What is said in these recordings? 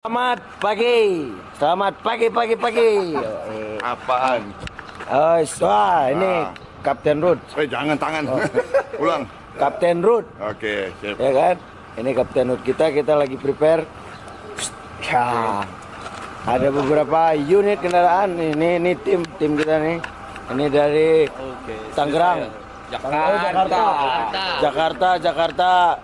Selamat pagi. Apaan? Wah, ini Kapten Ruth. Jangan tangan. Ulang. Kapten Ruth. Oke, siap. Ya kan? Ini Kapten Ruth kita lagi prepare. Ya. Ada beberapa unit kendaraan. Ini tim kita nih. Ini dari Tangerang. Jakarta.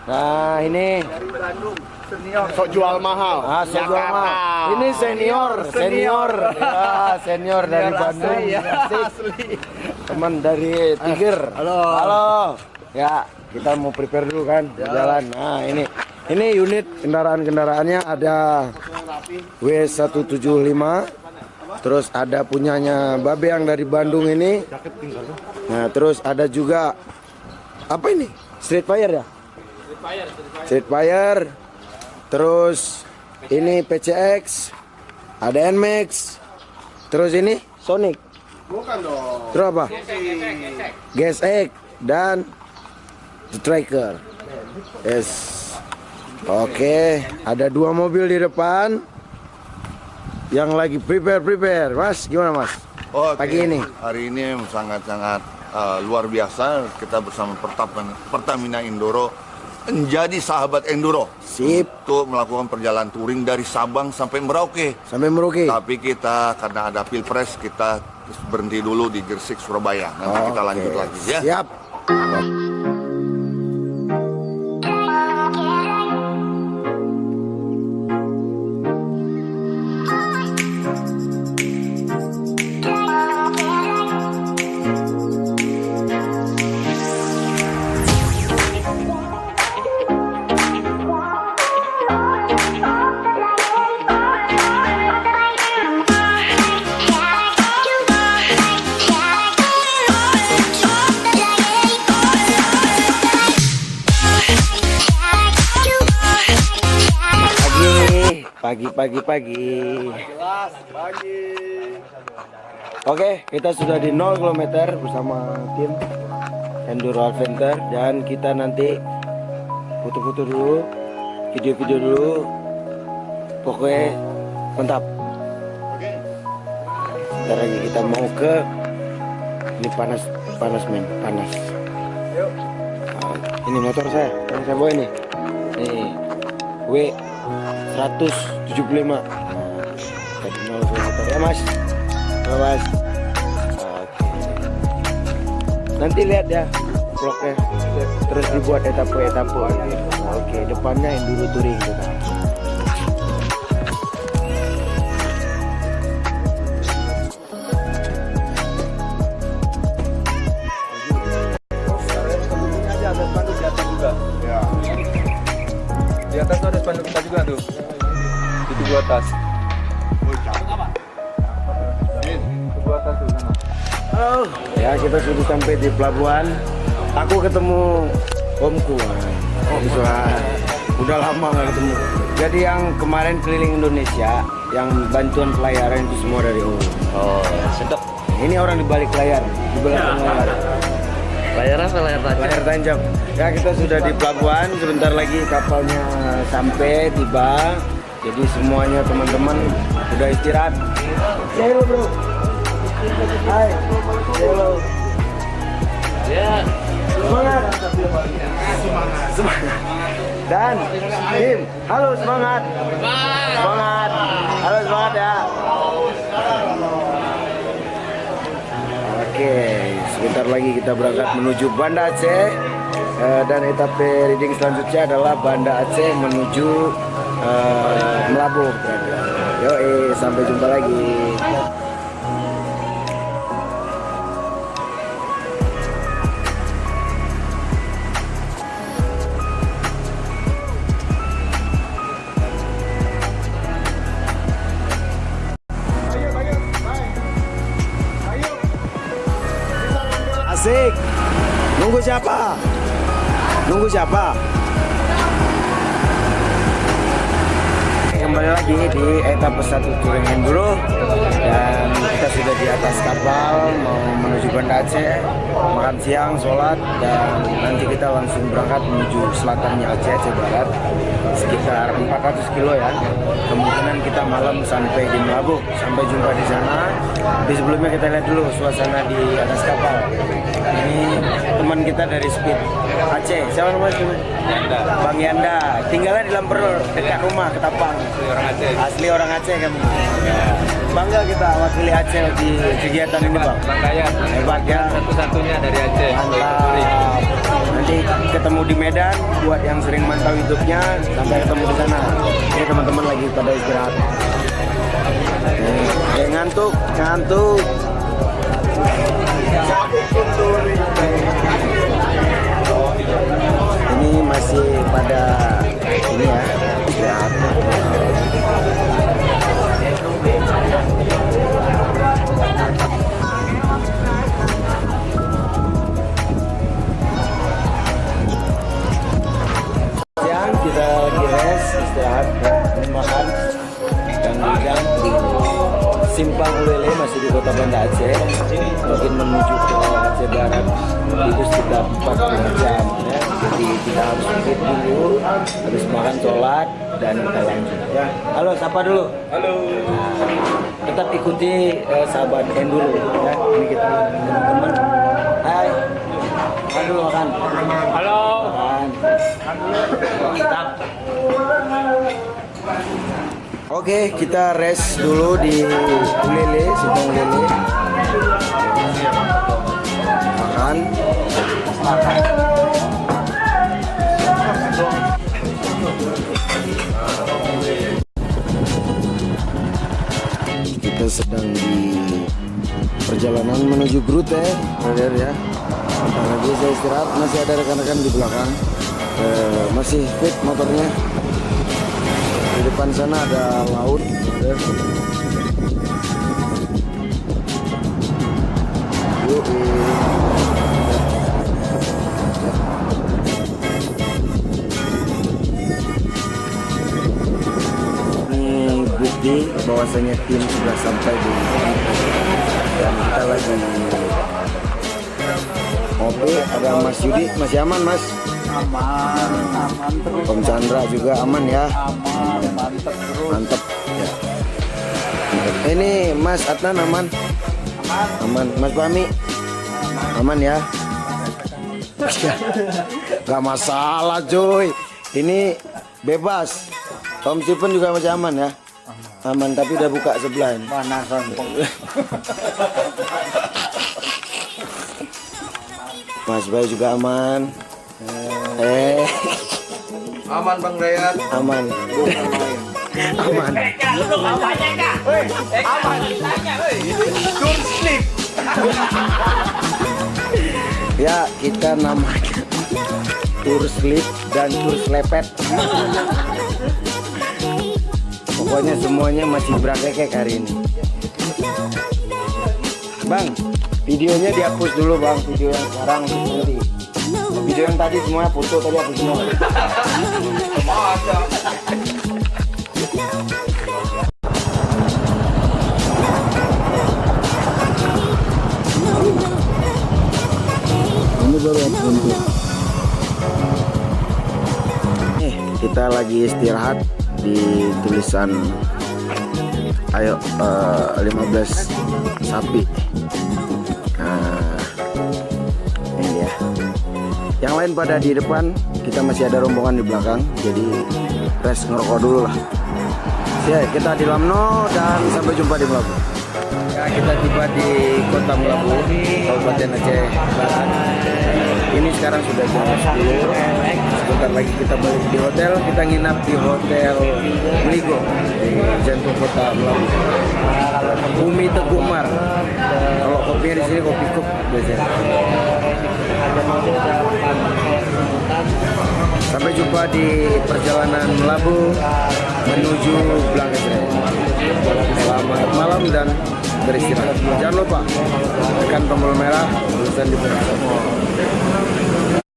Nah, ini Dari Bandung. Senior. Sok jual mahal. sok jual mahal. Ini senior. Ya, senior dari Bandung. Asli. Teman dari Tiger. Halo. Ya, kita mau prepare dulu kan, jalan. Nah, ini unit kendaraannya ada W175. Terus ada punyanya Babe yang dari Bandung ini. Nah, terus ada juga apa ini? Street Fire ya? Street Fire. Terus ini PCX. Ada NMAX. Terus ini Sonic. Bukan dong. Terus apa? GSX dan Striker. Yes. Oke, ada dua mobil di depan yang lagi prepare. Mas, gimana Mas? Pagi ini. Hari ini sangat-sangat luar biasa. Kita bersama Pertamina Indoro menjadi sahabat enduro. Sip. Untuk melakukan perjalanan touring dari Sabang sampai Merauke. Tapi kita karena ada Pilpres kita berhenti dulu di Gresik, Surabaya. Nanti kita lanjut lagi ya. Siap. Pagi. Oke, kita sudah di 0 km bersama tim Enduro Adventure dan kita nanti foto-foto dulu, video-video dulu. Pokoknya mantap. Ntar lagi kita mau ke ini panas men. Ini motor saya, yang saya bawa ini. Nih, W175. Tadi 0 km ya Mas. Oke. Nanti lihat ya vlognya. Terus dibuat etape. Oke, depannya enduro touring kita. Di atas tuh ada spanduk kita juga tuh. Di tubuh atas. Tubuh atas tuh sana. Halo. Ya, kita sudah sampai di pelabuhan. Aku ketemu omku. Udah lama nggak ketemu. Jadi yang kemarin keliling Indonesia, yang bantuan pelayaran itu semua dari Om. Sedap. Ini orang di balik layar, di belakang layar. Layar apa layar tajam? Layar tancap. Ya, kita sudah di pelabuhan. Sebentar lagi kapalnya sampai tiba. Jadi semuanya teman-teman sudah istirahat. Say hello bro. Hai. Say hello. Ya. Semangat. Dan tim, halo semangat. Halo semangat ya. Oke, sebentar lagi kita berangkat menuju Banda Aceh. Dan etape reading selanjutnya adalah Banda Aceh menuju Melabuh. Yoi, sampai jumpa lagi. Asik. Nunggu siapa? Yang kembali lagi di etapa 1 Touring Enduro dan kita sudah di atas kapal mau menuju Banda Aceh, makan siang, sholat, dan nanti kita langsung berangkat menuju selatannya Aceh, Aceh Barat sekitar 400 kilo ya. Kemungkinan kita malam sampai di Melabuh. Sampai jumpa di sana. Tapi sebelumnya kita lihat dulu suasana di atas kapal. Ini teman kita dari Speed Aceh. Siapa namanya? Bang Yanda. Tinggalnya di Lamper dekat rumah Ketapang. Asli orang Aceh kan. Bangga kita wakili Aceh di kegiatan ini Bang. Bangga ya. Hebat ya. Satu-satunya dari Aceh. Mantap. Nanti ketemu di Medan buat yang sering mantau YouTube-nya. Sampai ketemu di sana. Ini teman-teman lagi pada istirahat. Ngantuk. Ini masih pada ini ya, istirahat. Siang kita lagi rest, istirahat, makan dan hujan di Simpang Ulele, masih di Kota Banda Aceh. Mungkin menuju ke Aceh Barat itu sekitar 4 jam ya. Jadi kita harus fit dulu, habis makan, sholat, dan kita lanjut ya. Halo, sapa dulu. Halo. Tetap ikuti sahabat Enduro ya. Ini kita teman-teman. Hai. Makan dulu, makan. Halo. Makan. Mantap. Oke, kita rest dulu di Ulele, Simpang Ulele. Makan. Kita sedang di perjalanan menuju Grute, brother ya. Sebentar lagi saya istirahat, masih ada rekan-rekan di belakang. Masih fit motornya. Di depan sana ada laut, brother. Yuk. Ini bukti bahwasanya tim sudah sampai di dan kita lagi ngopi. Ada Mas Yudi, masih aman Mas? Aman terus. Om Chandra juga aman ya? Mantep terus. Mantep ya. Ini Mas Adnan aman? Aman. Mas Fahmi aman ya? Gak masalah cuy, ini bebas. Om Stephen juga masih aman ya? Aman, tapi udah buka sebelah ini. Panasan. Mas Bayu juga aman. Aman Bang Dayat. Aman. Aman. Ya, kita namanya tur slip dan tur slepet. Pokoknya semuanya masih berakekek hari ini. Bang, videonya dihapus dulu Bang, video yang sekarang nanti. Video yang tadi semuanya foto tadi hapus semua. Ini baru untuk. Kita lagi istirahat di tulisan ayo 15 sapi. Nah, ini dia. Yang lain pada di depan, kita masih ada rombongan di belakang, jadi rest ngerokok dulu lah. Ya, kita di Lamno dan sampai jumpa di Melabuh. Ya, kita tiba di Kota Melabuh, Kabupaten Aceh Barat. Ini sekarang sudah jam 10. Sebentar lagi kita balik di hotel. Kita nginap di Hotel Meligo di jantung Kota Melabuh. Bumi Teguh Umar. Kalau kopinya di sini kopi cup biasanya. Sampai jumpa di perjalanan Melabuh menuju Blangesre. Selamat malam dan beristirahat. Jangan lupa tekan tombol merah tulisan di bawah.